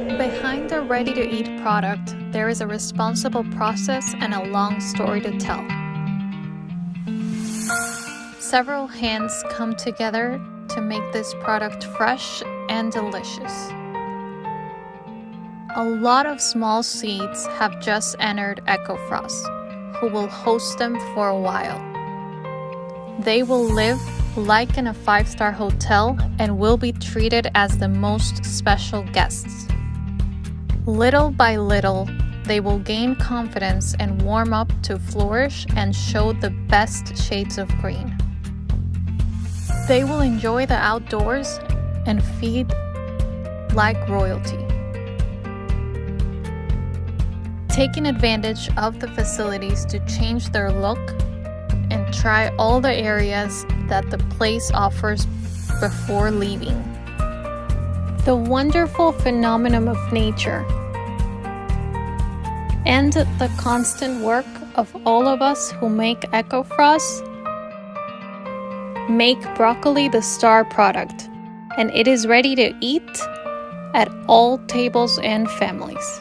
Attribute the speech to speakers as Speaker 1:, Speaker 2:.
Speaker 1: Behind the ready-to-eat product, there is a responsible process and a long story to tell. Several hands come together to make this product fresh and delicious. A lot of small seeds have just entered Ecofroz, who will host them for a while. They will live like in a 5-star hotel and will be treated as the most special guests. Little by little, they will gain confidence and warm up to flourish and show the best shades of green. They will enjoy the outdoors and feed like royalty. Taking advantage of the facilities to change their look and try all the areas that the place offers before leaving. The wonderful phenomenon of nature and the constant work of all of us who make Ecofroz make broccoli the star product, and it is ready to eat at all tables and families.